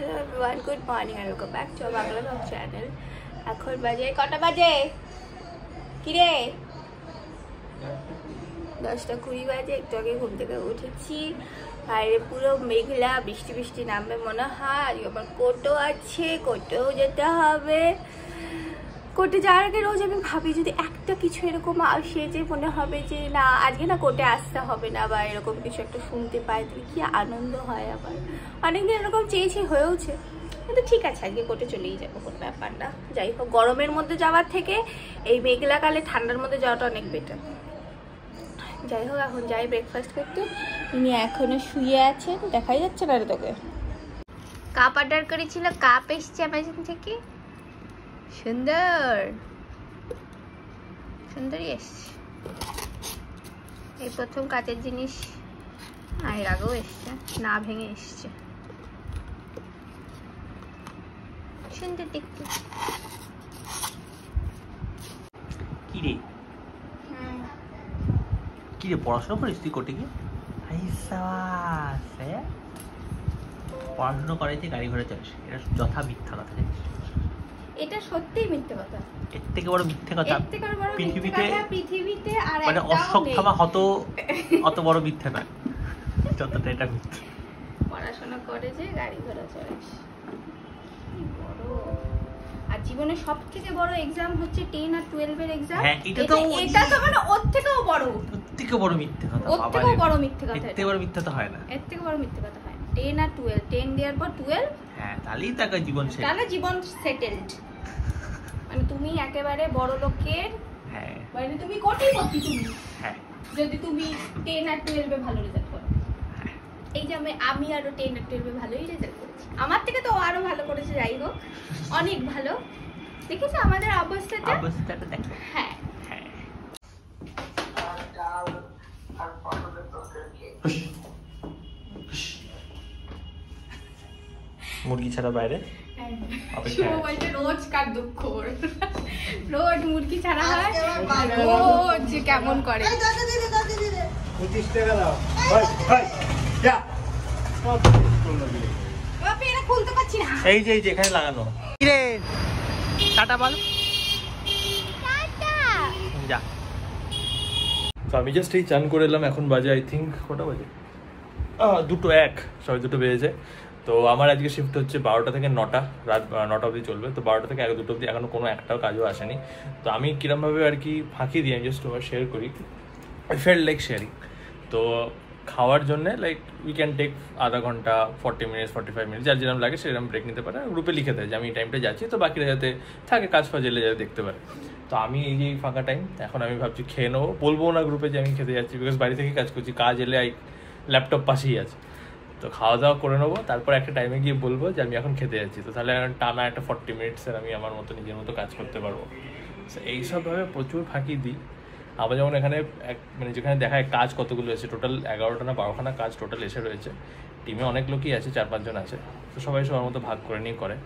Hello everyone, good morning আর welcome back to Bangla vlog channel. এখন বাজে কটা বাজে? কিরে 10:20 বাজে। একটু আগে ঘুম থেকে উঠেছি। বাইরে পুরো মেঘলা, বৃষ্টি বৃষ্টি নামবে মনে হয়। আজকে আমার কোর্টও আছে, কোর্টেও যেতে হবে। কোর্টে যাওয়ার আগে রোজ আমি ভাবি যদি একটা কিছু এরকম আসে যে মনে হবে যে না আজকে না কোর্টে আসতে হবে না, বা এরকম কিছু একটা শুনতে পাই তাহলে কি আনন্দ হয়। আবার অনেকদিন এরকম চেয়েছি, হয়েওছে, কিন্তু ঠিক আছে আজকে কোর্টে চলেই যাবো, কোনো ব্যাপার না। যাই হোক, গরমের মধ্যে যাওয়ার থেকে এই মেঘলাকালে ঠান্ডার মধ্যে যাওয়াটা অনেক বেটার। যাই হোক, এখন যাই ব্রেকফাস্ট করতে। উনি এখনো শুয়ে আছেন, দেখাই যাচ্ছে না রে তোকে। কাপ অর্ডার করেছিল, কাপ এসছে অ্যামাজন থেকে। সুন্দর সুন্দরই এসছে। এই প্রথম কাচের জিনিস, এর আগেও এসছে, না ভেঙে এসছে। সুন্দর দেখতে। কিরে কিরে পড়াশোনা করিস তুই কোটে গিয়ে? পড়াশোনা করাইতে গাড়ি ঘোড়া চলিস, এটা যথা মিথ্যা কথা জানিস? এটা সত্যিই মিথ্যে কথা। এর থেকে বড় মিথ্যে কথা পৃথিবীতে আর মানে অশ্বত্থামা হত অত বড় মিথ্যে নয় যতটা এটা মিথ্যে। পড়াশোনা করে যে গাড়ি ঘোড়া চড়াস, কি বড়। আর জীবনে সবথেকে বড় এক্সাম হচ্ছে 10 আর 12 এর এক্সাম। হ্যাঁ, এটা তো মানে ওর থেকেও বড়, ওর থেকে বড় মিথ্যে কথা। ওর থেকেও বড় মিথ্যে কথা। এর থেকে বড় মিথ্যে তো হয় না। এর থেকে বড় মিথ্যে কথা হয় 10 আর 12। 10 দেওয়ার পর 12, হ্যাঁ তাহলেই তাকে জীবন শেষ, তাহলে জীবন সেটেলড। মানে তুমি একেবারে বড় লোকের, হ্যাঁ মানে তুমি কোটিপতি তুমি। হ্যাঁ, যদি তুমি 10 আর 12 এ ভালো রেজাল্ট করো। এই যে আমি আরো 10 আর 12 এ ভালোই রেজাল্ট করেছি। আমার থেকে তো আরো ভালো করেছে, যাই হোক অনেক ভালো। দেখেছো আমাদের অবস্থাটা? দেখো। হ্যাঁ হ্যাঁ, মুরগি ছাড়া বাইরে রোজকার দুঃখ, রোজ মুরগি ছাড়া হয়, রোজ কেমন করে। এই যে এখানে লাগানো। কিরে টাটা বল। যা। তো আমি জাস্ট এই চান করে এলাম, এখন বাজে আই থিঙ্ক কটা বাজে, 2:01, 2:30 বেজেছে। তো আমার আজকে শিফট হচ্ছে 12টা থেকে 9টা, রাত 9টা অবধি চলবে। তো 12টা থেকে 2 অবধি এখনো কোনো একটাও কাজও আসেনি। তো আমি কিরমভাবে আর কি ফাঁকি দিই, আমি জাস্ট তোমার শেয়ার করি। I felt like sharing. তো খাওয়ার জন্য লাইক উই ক্যান টেক আধা ঘন্টা, 40 মিনিটস, 45 মিনিটস, যার যেরকম লাগে সেরকম ব্রেক নিতে পারে। গ্রুপে লিখে দেয় যে আমি এই টাইমটা যাচ্ছি, তো বাকিরা যাতে থাকে কাজ ফাজ এলে যাতে দেখতে পারে। তো আমি এই যে ফাঁকা টাইম, এখন আমি ভাবছি খেয়ে নেবো। বলবো না গ্রুপে যে আমি খেতে যাচ্ছি, বিকজ বাড়ি থেকে কাজ করছি, কাজ এলে ল্যাপটপ পাশেই আছে। তো খাওয়া দাওয়া করে নেবো, তারপর একটা টাইমে গিয়ে বলবো যে আমি এখন খেতে যাচ্ছি। তো তাহলে টানা একটা 40 মিনিটসের আমি আমার মতো নিজের মতো কাজ করতে পারবো। এইসবভাবে প্রচুর ফাঁকি দিই। আবার যেমন এখানে মানে যেখানে দেখায় কাজ কতগুলো এসে, টোটাল 11টা না 12খানা কাজ টোটাল এসে রয়েছে। টিমে অনেক লোকই আছে, 4-5 জন আছে। তো সবাই সবার মতো ভাগ করে নিয়ে করে।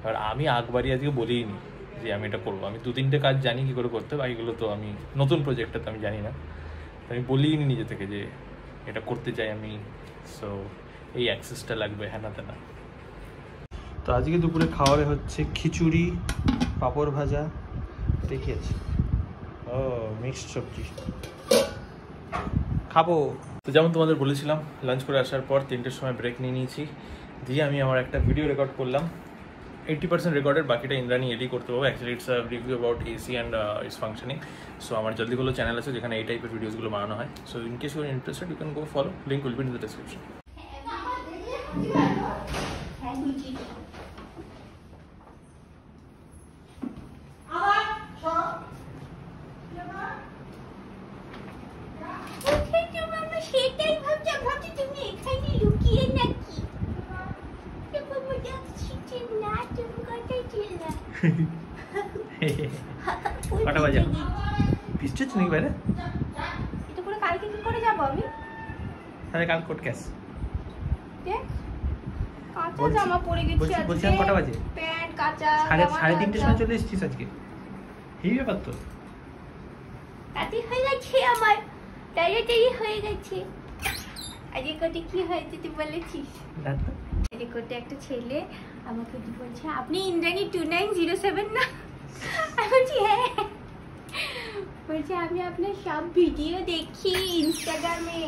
এবার আমি আগবাড়ি আজকে বলেই নি যে আমি এটা করবো। আমি 2-3টে কাজ জানি কী করে করতে, বাকিগুলো তো আমি নতুন প্রজেক্টটা তো আমি জানি না। আমি বলিই নি নিজে থেকে যে এটা করতে চাই আমি। সো এই অ্যাক্সেসটা লাগবে, হ্যাঁ না তেনা। তো আজকে দুপুরে খাওয়ারে হচ্ছে খিচুড়ি, পাঁপড় ভাজা, দেখিয়েছি, ও মিক্সড সবজি খাবো। তো যেমন তোমাদের বলেছিলাম, লাঞ্চ করে আসার পর 3টের সময় ব্রেক নিয়ে নিয়েছি, দিয়ে আমি আমার একটা ভিডিও রেকর্ড করলাম। 80% রেকর্ডের, বাকিটা ইন্দ্রাণী এডি করতে পারবো। Actually it's a review about AC and it's functioning. So আমার জলদিগুলো চ্যানেল আছে যেখানে এই টাইপের ভিডিওসগুলো বানানো হয়। So in case you are interested you can go follow, link will be in the description. কটা বাজে? বৃষ্টি হচ্ছে নাকি বাইরে? এটা পুরো কালকে কি করে যাবো আমি? তাহলে কাল কোট ক্যাশ দেখ, কাঁচা জামা পরে গেছি আজকে। বলছি কটা বাজে? প্যান্ট কাঁচা, 3:30 সময় চলে এসেছিস আজকে। এই ব্যাপার তো রাতে হয়ে গেছে আমার, তাড়াতাড়ি হয়ে গেছে। আজকে কটি কি হয়েছে তুই বলেছিস? করতে একটা ছেলে আমাকে বলছে আপনি ইন্দ্রাণী 2907 না? আমি বলছি হ্যাঁ। বলছে আমি আপনার সব ভিডিও দেখি ইনস্টাগ্রামে।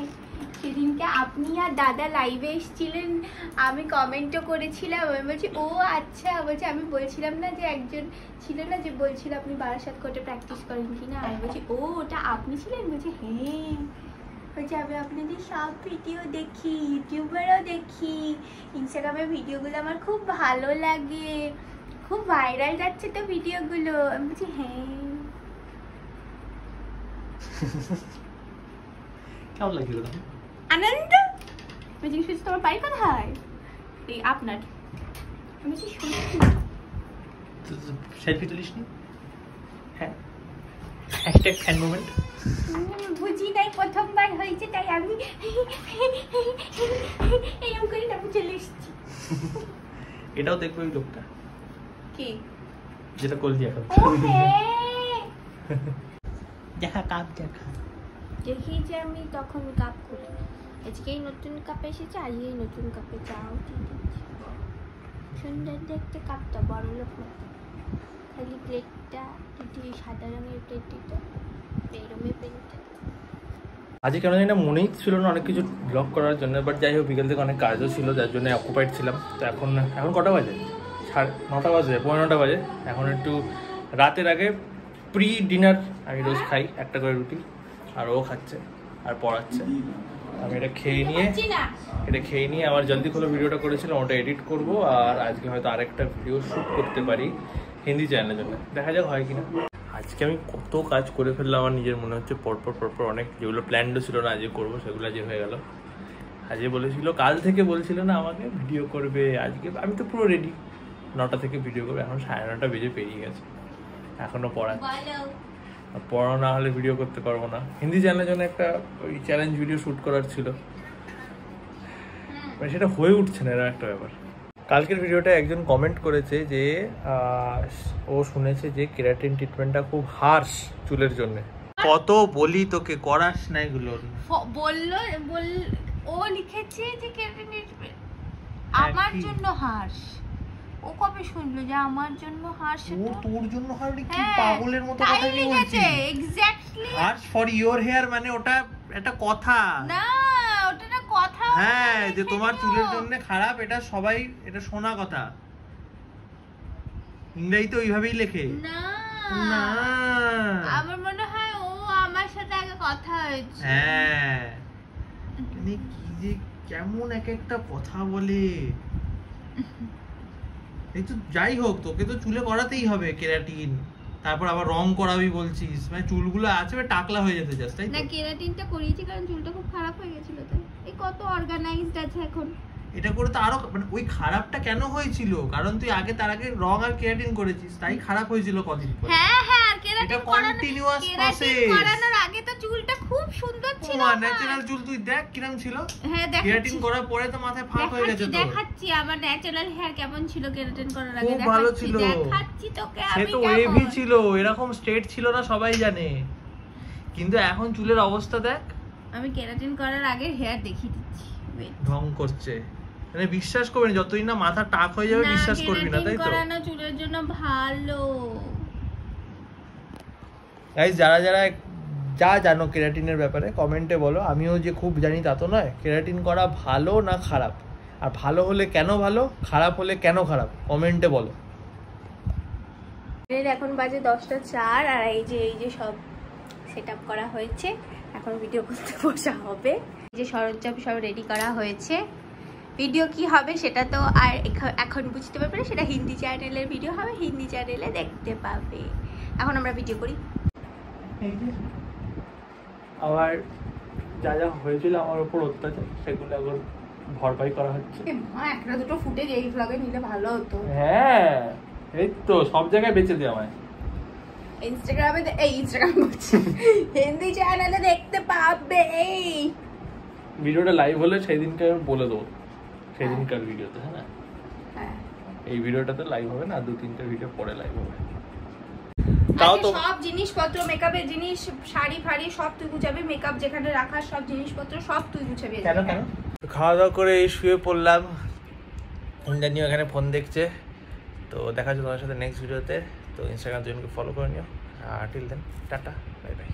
সেদিনকে আপনি আর দাদা লাইভে এসেছিলেন, আমি কমেন্টও করেছিলাম। আমি বলছি ও আচ্ছা। বলছে আমি বলছিলাম না যে একজন ছিল না যে বলছিল আপনি বারাসাত কোর্টে প্র্যাকটিস করেন কি না? আমি বলছি ও ওটা আপনি ছিলেন? বলছে হ্যাঁ। বলছে আমি আপনাদের সব ভিডিও দেখি, ইউটিউবেরও দেখি, ইনস্টাগ্রামের ভিডিওগুলো আমার খুব ভালো লাগে, খুব ভাইরাল যাচ্ছে তো ভিডিওগুলো। আমি বলছি হ্যাঁ। কেমন লাগছিল? আনন্দ। আমি জিজ্ঞেস করছি তোমার বাড়ি কোথায়? এই আপনার। আমি বলছি সেলফি তুলিস নি? হ্যাঁ, হ্যাশট্যাগ ফ্যান মোমেন্ট। বুঝি নাই, প্রথমবার হয়েছে তাই আমি এরকম করে তারপর চলে এসেছি। এটাও দেখবো ওই লোকটা কি যেটা করলি এখন। দেখা কাপ দেখা দেখি যে আমি তখন কাপ করি। আজকেই নতুন কাপ এসেছে, আজকেই নতুন কাপে চাও দিয়ে দিচ্ছি। সুন্দর দেখতে কাপটা, বড় লোক মতো। খালি প্লেটটা একটু সাদা রঙের প্লেট দিত, বেরোমে প্লেটটা। আজকে কেন জানি না মনেই ছিল না অনেক কিছু ব্লগ করার জন্য, বাট যাই হোক বিকেল থেকে অনেক কাজও ছিল যার জন্য অকুপাইড ছিলাম। তো এখন কটা বাজে? 9টা বাজে, 9:30 বাজে। এখন একটু রাতের আগে প্রি ডিনার আমি রোজ খাই একটা করে রুটি, আর ও খাচ্ছে আর পড়াচ্ছে। আমি এটা খেয়ে নিয়ে আমার জলদি খোলো ভিডিওটা করেছিলাম, ওটা এডিট করব। আর আজকে হয়তো আরেকটা ভিডিও শ্যুট করতে পারি হিন্দি চ্যানেলের জন্য, দেখা যাক হয় কিনা। আজকে আমি কত কাজ করে ফেললাম, আমার নিজের মনে হচ্ছে পরপর অনেক, যেগুলো প্ল্যান্ডও ছিল না আজকে করবো সেগুলো আজকে হয়ে গেল। আজকে বলেছিল, কাল থেকে বলছিল না আমাকে ভিডিও করবে, আজকে আমি তো পুরো রেডি, 9টা থেকে ভিডিও করবে। এখন 9:30 বেজে পেরিয়ে গেছে, এখনও পড়া না হলে ভিডিও করতে পারবো না। হিন্দি চ্যানেলের জন্য একটা ওই চ্যালেঞ্জ ভিডিও শ্যুট করার ছিল, মানে সেটা হয়ে উঠছে না, এরকম একটা ব্যাপার। কালকের ভিডিওটা একজন কমেন্ট করেছে যে ও শুনেছে যে কেরাটিন ট্রিটমেন্টটা খুব হার্শ চুলের জন্য। কত বলি তোকে, করাস না এগুলো। ও লিখেছে যে কেরাটিন ট্রিটমেন্ট আমার জন্য হার্শ। ও কবে শুনলো যে আমার জন্য হার্শ? ও তোর জন্য হার্শ? কি পাগলের মতো কথা বলছিস? Exactly harsh for your hair, মানে ওটা একটা কথা না, ওটা না কথা। হ্যাঁ, যে তোমার চুলের জন্য খারাপ, এটা সবাই এটা শোনা কথা। ইংরেজিতে ওইভাবেই লেখে না। আমার মনে হয় ও আমার সাথে আগে কথা হয়েছে। হ্যাঁ, কি যে কেমন এক একটা কথা বলে। এই তো যাই হোক, তোকে তো চুলে করাতেই হবে কেরাটিন, তারপর আবার রং করাবি বলছিস, মানে চুলগুলো আছে টাকলা হয়ে যেতে চাস, তাই না? কেরাটিনটা করিয়েছি কারণ চুলটা খুব খারাপ হয়ে গেছিল, তাই। এই কত অর্গানাইজড আছে এখন। এটা করে তো আরো, মানে ওই খারাপটা কেন হয়েছিল? কারণ তুই তার আগে রং আর কেরাটিন করেছিস, তাই খারাপ হয়েছিল কদিন পরে। হ্যাঁ, আর কেরাটিন কন্টিনিউয়াস প্রসেস। করানোর আগে তো চুলটা খুব সুন্দর ছিল। ন্যাচারাল চুল তুই দেখ কিরকম ছিল। হ্যাঁ, কেরাটিন করার পরে তো মাথায় ফাঁক হয়ে গেছে। তো দেখাচ্ছি আমার ন্যাচারাল হেয়ার কেমন ছিল কেরাটিন করার আগে। খুব ভালো ছিল, দেখাচ্ছি তোকে আমি। সে তো ওয়েভি ছিল, এরকম স্ট্রেট ছিল না, সবাই জানে। কিন্তু এখন চুলের অবস্থা দেখ। আমি কেরাটিন করার আগে হেয়ার দেখিয়ে দিচ্ছি, ঢং করছে। মানে বিশ্বাস করবি না, যতদিন না মাথা টাক হয়ে যাবে বিশ্বাস করবি না, তাই তো? করানো চুলের জন্য ভালো। গাইস, যারা যা জানো কেরাটিনের ব্যাপারে কমেন্টে বলো। আমিও যে খুব জানি তা তো নয়। কেরাটিন করা ভালো না খারাপ, আর ভালো হলে কেন ভালো, খারাপ হলে কেন খারাপ, কমেন্টে বলো। এখন বাজে 10:04, আর এই যে সব সেট আপ করা হয়েছে, এখন ভিডিও করতে বসা হবে। এই যে সরঞ্জাম সব রেডি করা হয়েছে। ভিডিও কি হবে সেটা তো আর এখন বুঝতে পারবে না, সেটা হিন্দি চ্যানেলের ভিডিও হবে, হিন্দি চ্যানেলে দেখতে পাবে। এখন আমরা ভিডিও করি। আবার যা হয়েছিল আমার উপর অত্যাচার, সেগুলো এখন ভরপাই করা হচ্ছে। একটা দুটো ফুটেজ এই ভ্লগে নিলে ভালো হতো। হ্যাঁ, এই তো সব জায়গায় বেঁচে দে আমায়। ইনস্টাগ্রামে বলছি, হিন্দি চ্যানেলে দেখতে পাবে। এই ভিডিওটা লাইভ হলে সেই দিনকে বলে দেবো, সেদিনকার ভিডিওতে। হ্যাঁ, এই ভিডিওটাতে লাইভ হবে না, 2-3টা ভিডিও পরে লাইভ হবে। তাও তো সব জিনিসপত্র, মেকআপের জিনিস, শাড়ি ফাড়ি সব তুই গুছাবি, মেকআপ যেখানে রাখার সব জিনিসপত্র সব তুই গুছাবি। কেন? খাওয়া দাওয়া করে শুয়ে পড়লাম, ইন্দ্রানীয় এখানে ফোন দেখছে। তো দেখা যাচ্ছে তোমার সাথে নেক্সট ভিডিওতে। তো ইনস্টাগ্রাম জনকে ফলো করে নিও। Till then tata, bye by.